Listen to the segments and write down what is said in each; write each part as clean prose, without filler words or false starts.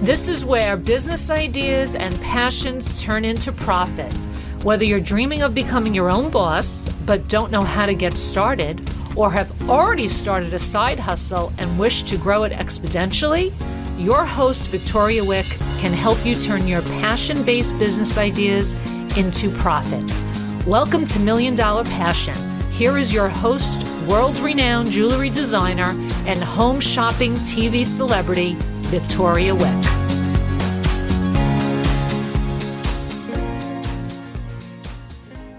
This is where business ideas and passions turn into profit. Whether you're dreaming of becoming your own boss but don't know how to get started, or have already started a side hustle and wish to grow it exponentially, your host, Victoria Wieck, can help you turn your passion-based business ideas into profit. Welcome to Million Dollar Passion. Here is your host, world-renowned jewelry designer and home shopping TV celebrity, Victoria Wieck.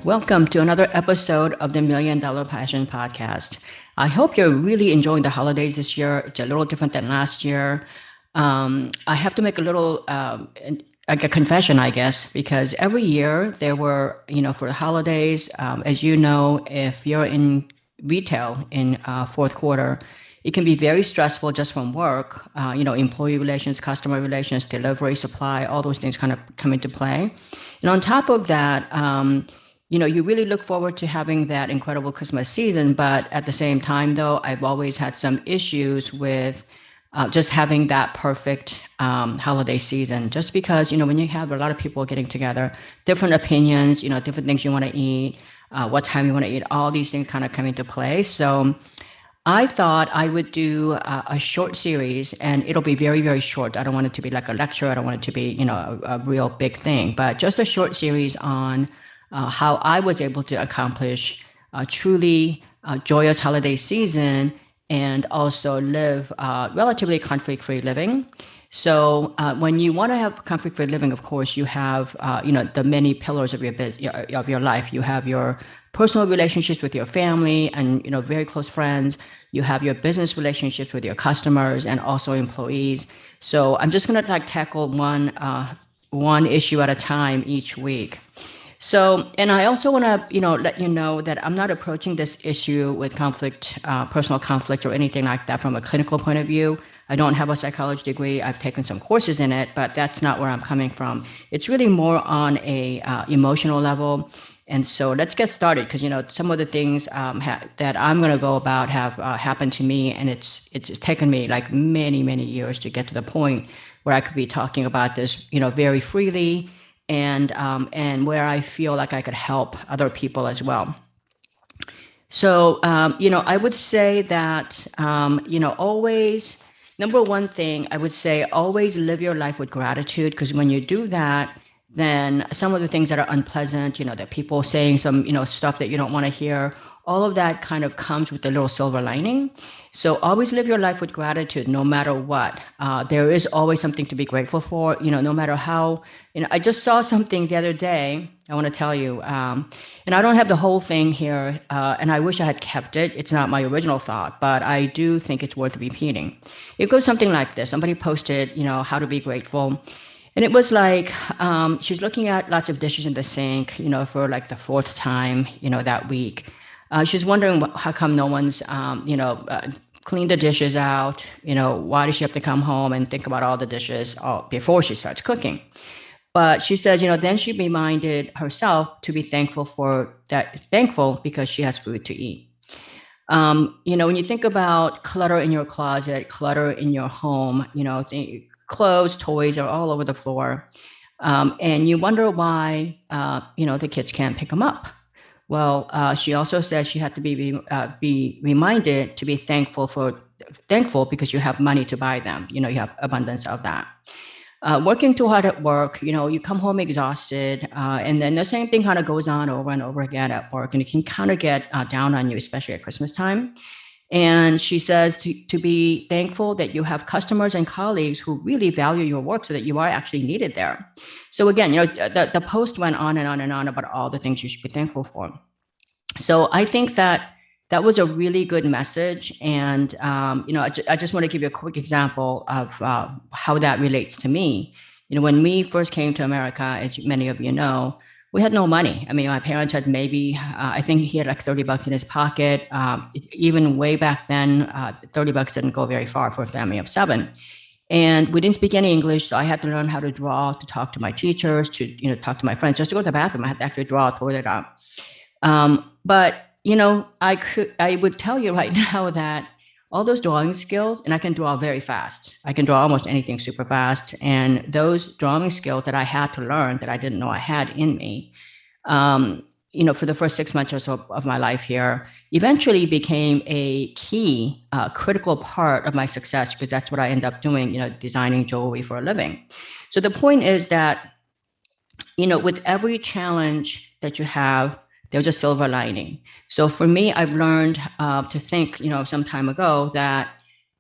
Welcome to another episode of the Million Dollar Passion Podcast. I hope you're really enjoying the holidays this year. It's a little different than last year. I have to make a little, like a confession, I guess, because every year there were, for the holidays, as you know, if you're in retail in fourth quarter, it can be very stressful just from work, employee relations, customer relations, delivery, supply, all those things kind of come into play. And on top of that, you really look forward to having that incredible Christmas season. But at the same time, though, I've always had some issues with just having that perfect holiday season, just because, when you have a lot of people getting together, different opinions, different things you want to eat, what time you want to eat, all these things kind of come into play. So I thought I would do a short series, and it'll be very, very short. I don't want it to be like a lecture. I don't want it to be, a real big thing, but just a short series on how I was able to accomplish a truly joyous holiday season and also live relatively conflict-free living. So when you want to have conflict-free living, of course, you have, the many pillars of your life. You have your personal relationships with your family and, very close friends. You have your business relationships with your customers and also employees. So I'm just going to tackle one issue at a time each week. So, and I also want to, let you know that I'm not approaching this issue with personal conflict or anything like that from a clinical point of view. I don't have a psychology degree. I've taken some courses in it, but that's not where I'm coming from. It's really more on a emotional level. And so let's get started, because, some of the things that I'm going to go about have happened to me, and it's taken me like many, many years to get to the point where I could be talking about this, very freely, and where I feel like I could help other people as well. So, I would say that, always, number one thing, I would say always live your life with gratitude, because when you do that, then some of the things that are unpleasant, that people saying some, stuff that you don't want to hear, all of that kind of comes with a little silver lining. So always live your life with gratitude, no matter what. There is always something to be grateful for, no matter how, I just saw something the other day, I want to tell you, and I don't have the whole thing here, and I wish I had kept it. It's not my original thought, but I do think it's worth repeating. It goes something like this. Somebody posted, how to be grateful. And it was like, she's looking at lots of dishes in the sink, for like the fourth time, that week. She's wondering how come no one's, cleaned the dishes out. Why does she have to come home and think about all the dishes before she starts cooking? But she says, then she reminded herself to be thankful because she has food to eat. When you think about clutter in your closet, clutter in your home, clothes, toys are all over the floor. And you wonder why, the kids can't pick them up. Well, she also said she had to be reminded to be thankful because you have money to buy them. You have abundance of that. Working too hard at work, you come home exhausted, and then the same thing kind of goes on over and over again at work, and it can kind of get down on you, especially at Christmas time. And she says to be thankful that you have customers and colleagues who really value your work so that you are actually needed there. So again, the post went on and on and on about all the things you should be thankful for. So I think that was a really good message. And, I just want to give you a quick example of how that relates to me. When we first came to America, as many of you know, we had no money. I mean, my parents had maybe, I think he had like $30 in his pocket. Even way back then, $30 didn't go very far for a family of 7. And we didn't speak any English, so I had to learn how to draw, to talk to my teachers, to talk to my friends. Just to go to the bathroom, I had to actually draw a toilet out. But I would tell you right now that all those drawing skills, and I can draw very fast. I can draw almost anything super fast. And those drawing skills that I had to learn that I didn't know I had in me, for the first 6 months or so of my life here, eventually became a key, critical part of my success, because that's what I end up doing, designing jewelry for a living. So the point is that, with every challenge that you have, there's a silver lining. So for me, I've learned to think, some time ago, that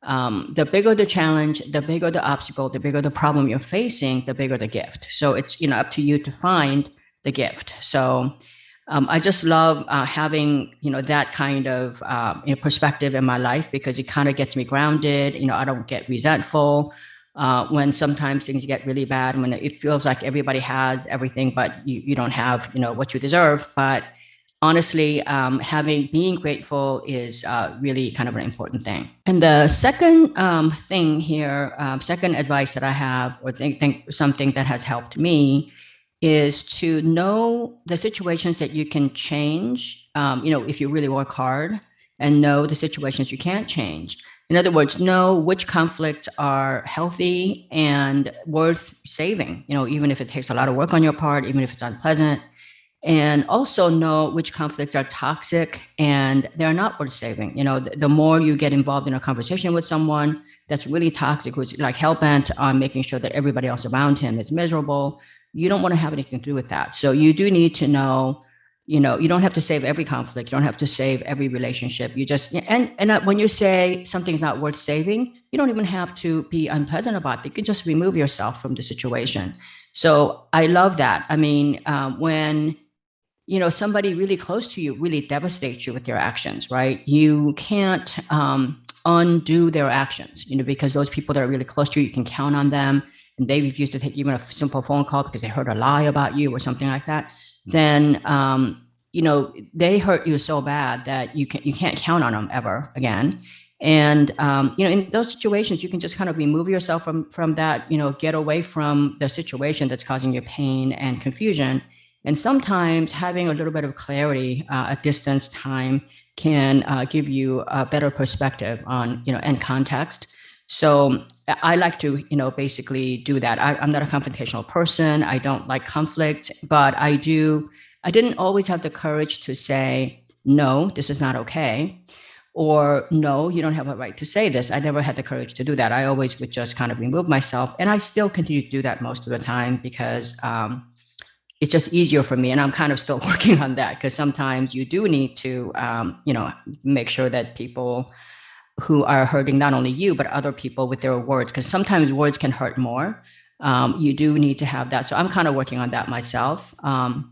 the bigger the challenge, the bigger the obstacle, the bigger the problem you're facing, the bigger the gift. So it's up to you to find the gift. So I just love having that kind of perspective in my life, because it kind of gets me grounded. I don't get resentful when sometimes things get really bad, when it feels like everybody has everything, but you don't have what you deserve. But honestly, being grateful is really kind of an important thing. And the second thing here, second advice that I have, or think something that has helped me, is to know the situations that you can change, if you really work hard, and know the situations you can't change. In other words, know which conflicts are healthy and worth saving, even if it takes a lot of work on your part, even if it's unpleasant. And also know which conflicts are toxic and they're not worth saving. The more you get involved in a conversation with someone that's really toxic, who's like hell-bent on making sure that everybody else around him is miserable, you don't want to have anything to do with that. So you do need to know, you don't have to save every conflict. You don't have to save every relationship. You just, and when you say something's not worth saving, you don't even have to be unpleasant about it. You can just remove yourself from the situation. So I love that. I mean, when somebody really close to you really devastates you with their actions, right? You can't undo their actions, because those people that are really close to you, you can count on them, and they refuse to take even a simple phone call because they heard a lie about you or something like that. Then, they hurt you so bad that you can't count on them ever again. And, in those situations, you can just kind of remove yourself from that, get away from the situation that's causing you pain and confusion. And sometimes having a little bit of clarity at distance time can give you a better perspective on, and context. So I like to, basically do that. I'm not a confrontational person. I don't like conflict, but I didn't always have the courage to say, no, this is not okay. Or no, you don't have a right to say this. I never had the courage to do that. I always would just kind of remove myself. And I still continue to do that most of the time, because it's just easier for me. And I'm kind of still working on that, because sometimes you do need to, make sure that people who are hurting not only you, but other people with their words, because sometimes words can hurt more. You do need to have that. So I'm kind of working on that myself. And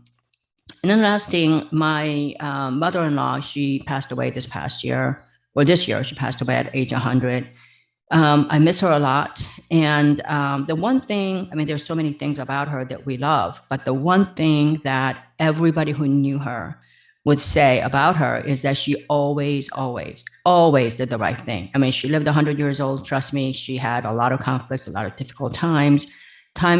then last thing, my mother-in-law, she passed away this year. She passed away at age 100. I miss her a lot. And the one thing, there's so many things about her that we love, but the one thing that everybody who knew her would say about her is that she always, always, always did the right thing. She lived 100 years old. Trust me, she had a lot of conflicts, a lot of difficult times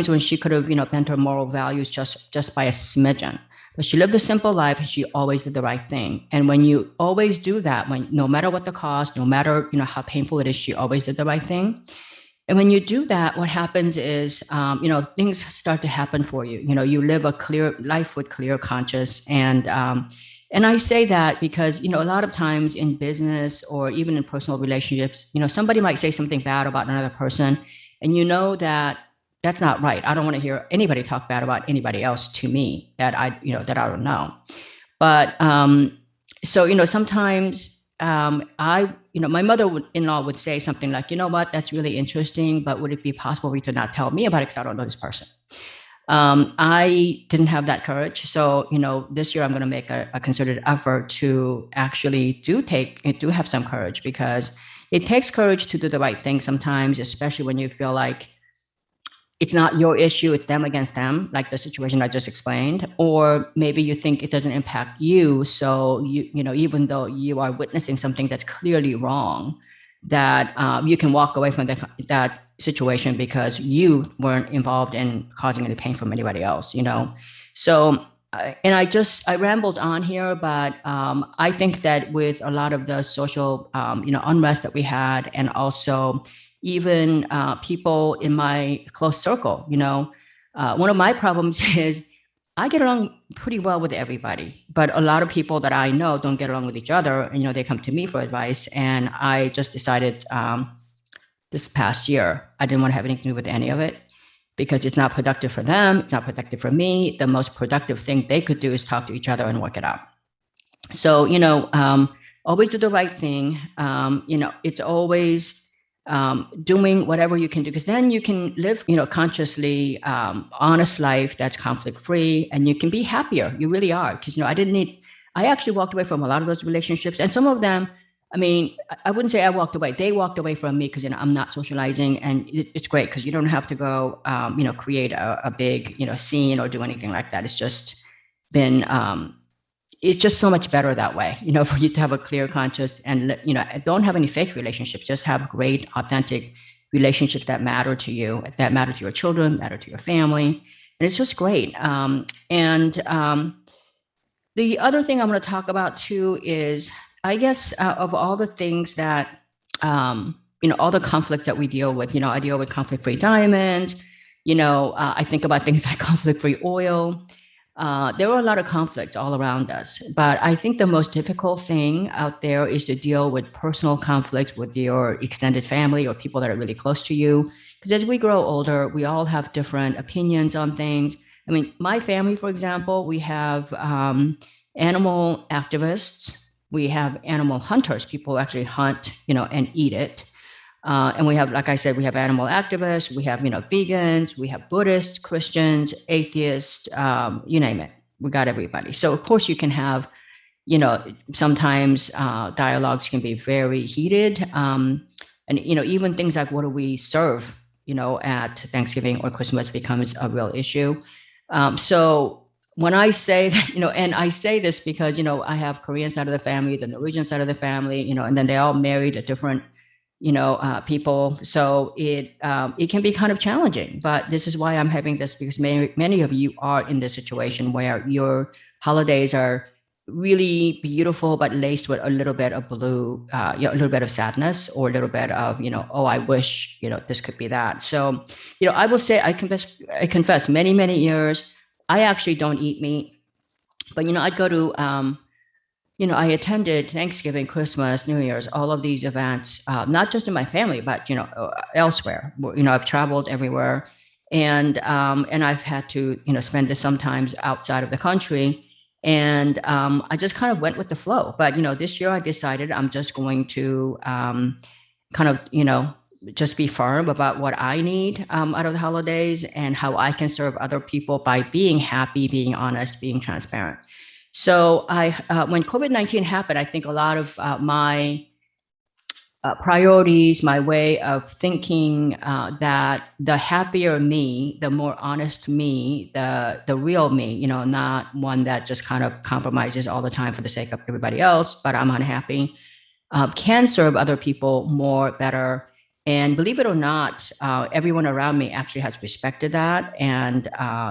when she could have, bent her moral values just by a smidgen. But she lived a simple life, and she always did the right thing. And when you always do that, no matter what the cost, no matter how painful it is, she always did the right thing. And when you do that, what happens is, things start to happen for you. You live a clear life with clear conscience. And I say that because, a lot of times in business or even in personal relationships, somebody might say something bad about another person, and that that's not right. I don't want to hear anybody talk bad about anybody else to me that I don't know. But so sometimes my mother-in-law would say something like, what, that's really interesting, but would it be possible for you to not tell me about it because I don't know this person? I didn't have that courage. So, this year I'm going to make a concerted effort to actually do have some courage, because it takes courage to do the right thing sometimes, especially when you feel like it's not your issue, it's them against them, like the situation I just explained. Or maybe you think it doesn't impact you. So even though you are witnessing something that's clearly wrong, that you can walk away from that situation because you weren't involved in causing any pain from anybody else, So and I rambled on here, but I think that with a lot of the social, unrest that we had, and also even people in my close circle, one of my problems is I get along pretty well with everybody, but a lot of people that I know don't get along with each other. And, they come to me for advice. And I just decided this past year, I didn't want to have anything to do with any of it because it's not productive for them. It's not productive for me. The most productive thing they could do is talk to each other and work it out. So, always do the right thing. It's always doing whatever you can do, because then you can live, consciously, honest life that's conflict free, and you can be happier. You really are. Because, I actually walked away from a lot of those relationships, and some of them, I mean, I wouldn't say I walked away. They walked away from me because, I'm not socializing, and it's great because you don't have to go, create a big, scene or do anything like that. It's just been, it's just so much better that way, for you to have a clear conscience and, don't have any fake relationships, just have great, authentic relationships that matter to you, that matter to your children, matter to your family. And it's just great. The other thing I'm going to talk about too is, I guess, of all the things that, all the conflicts that we deal with, I deal with conflict-free diamonds, I think about things like conflict-free oil. There are a lot of conflicts all around us, but I think the most difficult thing out there is to deal with personal conflicts with your extended family or people that are really close to you. Because as we grow older, we all have different opinions on things. I mean, my family, for example, we have animal activists, we have animal hunters, people who actually hunt, and eat it. And we have, like I said, we have animal activists, we have, vegans, we have Buddhists, Christians, atheists, you name it. We got everybody. So of course you can have, sometimes dialogues can be very heated. And, even things like what do we serve, at Thanksgiving or Christmas becomes a real issue. So when I say that, and I say this because, I have Korean side of the family, the Norwegian side of the family, and then they all married a different people. So it can be kind of challenging, but this is why I'm having this, because many of you are in this situation where your holidays are really beautiful, but laced with a little bit of blue, a little bit of sadness, or a little bit of, oh, I wish, this could be that. So, I will say, I confess many, many years, I actually don't eat meat, but, I'd go to, I attended Thanksgiving, Christmas, New Year's, all of these events, not just in my family, but, elsewhere. I've traveled everywhere, and I've had to, spend it sometimes outside of the country. And I just kind of went with the flow. But, this year I decided I'm just going to kind of, just be firm about what I need out of the holidays and how I can serve other people by being happy, being honest, being transparent. So when COVID-19 happened, I think a lot of my priorities, my way of thinking, that the happier me, the more honest me, the real me, not one that just kind of compromises all the time for the sake of everybody else, but I'm unhappy, can serve other people more, better. And believe it or not, everyone around me actually has respected that. And,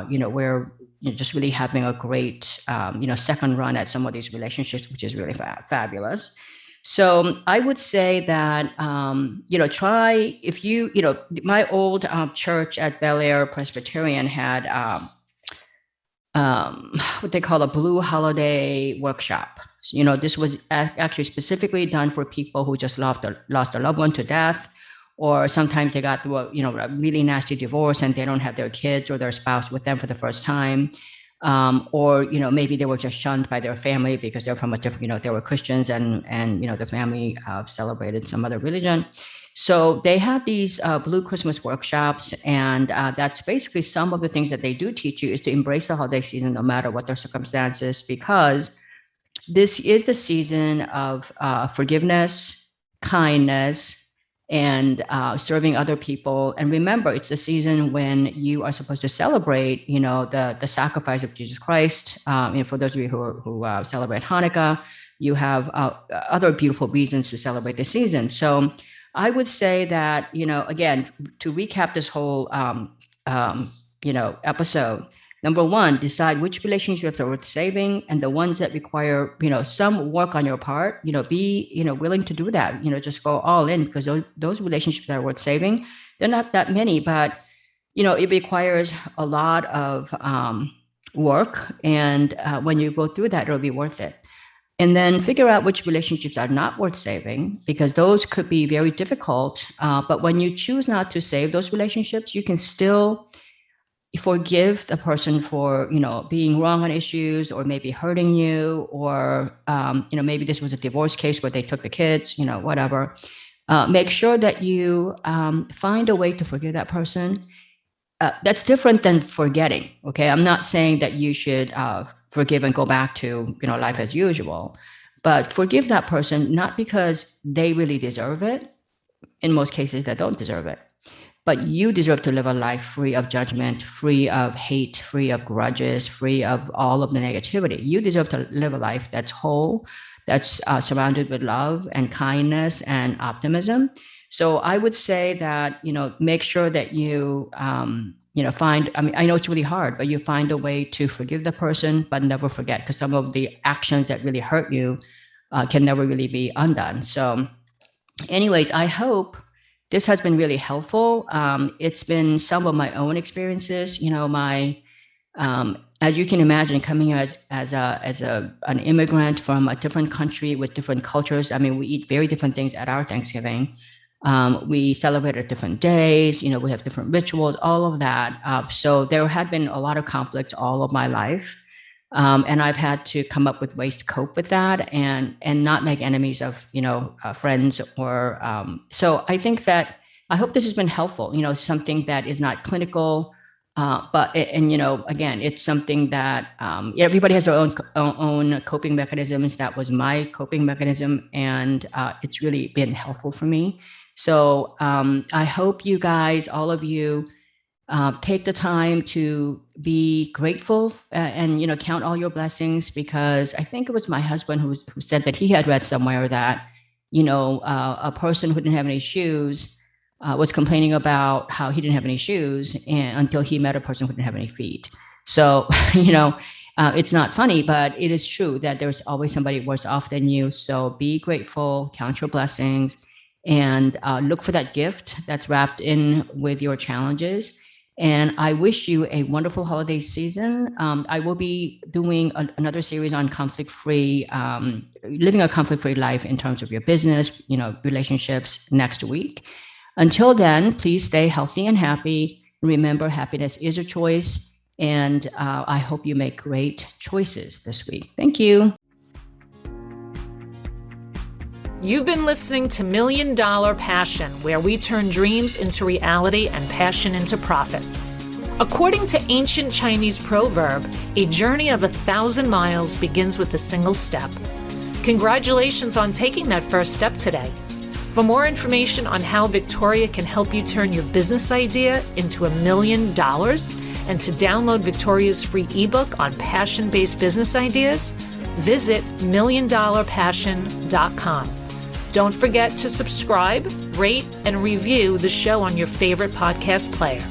we're just really having a great, second run at some of these relationships, which is really fabulous. So I would say that, try, if you, my old church at Bel Air Presbyterian had what they call a Blue Holiday workshop. So, this was actually specifically done for people who just lost a loved one to death, or sometimes they got through a really nasty divorce and they don't have their kids or their spouse with them for the first time. Or, maybe they were just shunned by their family because they're from a different, they were Christians and the family celebrated some other religion. So they had these Blue Christmas workshops, and that's basically some of the things that they do teach you is to embrace the holiday season no matter what their circumstances, because this is the season of forgiveness, kindness, and serving other people. And remember, it's the season when you are supposed to celebrate, the sacrifice of Jesus Christ. For those of you who celebrate Hanukkah, you have other beautiful reasons to celebrate the season. So I would say that, again, to recap this whole, episode, number one, decide which relationships are worth saving, and the ones that require, some work on your part, be, willing to do that, just go all in, because those relationships that are worth saving, they're not that many, but, it requires a lot of work. And when you go through that, it'll be worth it. And then figure out which relationships are not worth saving, because those could be very difficult. But when you choose not to save those relationships, you can still forgive the person for, being wrong on issues, or maybe hurting you, or, maybe this was a divorce case where they took the kids, whatever. Make sure that you find a way to forgive that person. That's different than forgetting. Okay. I'm not saying that you should forgive and go back to, life as usual, but forgive that person, not because they really deserve it. In most cases, they don't deserve it, but you deserve to live a life free of judgment, free of hate, free of grudges, free of all of the negativity. You deserve to live a life that's whole, that's surrounded with love and kindness and optimism. So I would say that, make sure that you, find, I know it's really hard, but you find a way to forgive the person, but never forget, because some of the actions that really hurt you can never really be undone. So anyways, I hope this has been really helpful. It's been some of my own experiences, as you can imagine, coming here as an immigrant from a different country with different cultures. We eat very different things at our Thanksgiving. We celebrate at different days, we have different rituals, all of that. So there had been a lot of conflict all of my life. And I've had to come up with ways to cope with that and not make enemies of, friends or, so I think that, I hope this has been helpful, something that is not clinical, but, again, it's something that everybody has their own coping mechanisms. That was my coping mechanism, and it's really been helpful for me. So I hope you guys, all of you, take the time to be grateful and count all your blessings, because I think it was my husband who said that he had read somewhere that a person who didn't have any shoes was complaining about how he didn't have any shoes until he met a person who didn't have any feet. So it's not funny, but it is true that there's always somebody worse off than you. So be grateful, count your blessings, and look for that gift that's wrapped in with your challenges. And I wish you a wonderful holiday season. I will be doing another series on conflict-free, living a conflict-free life in terms of your business, relationships next week. Until then, please stay healthy and happy. Remember, happiness is a choice. And I hope you make great choices this week. Thank you. You've been listening to $1 Million Passion, where we turn dreams into reality and passion into profit. According to ancient Chinese proverb, a journey of 1,000 miles begins with a single step. Congratulations on taking that first step today. For more information on how Victoria can help you turn your business idea into $1 million, and to download Victoria's free ebook on passion-based business ideas, visit $1milliondollarpassion.com. Don't forget to subscribe, rate, and review the show on your favorite podcast player.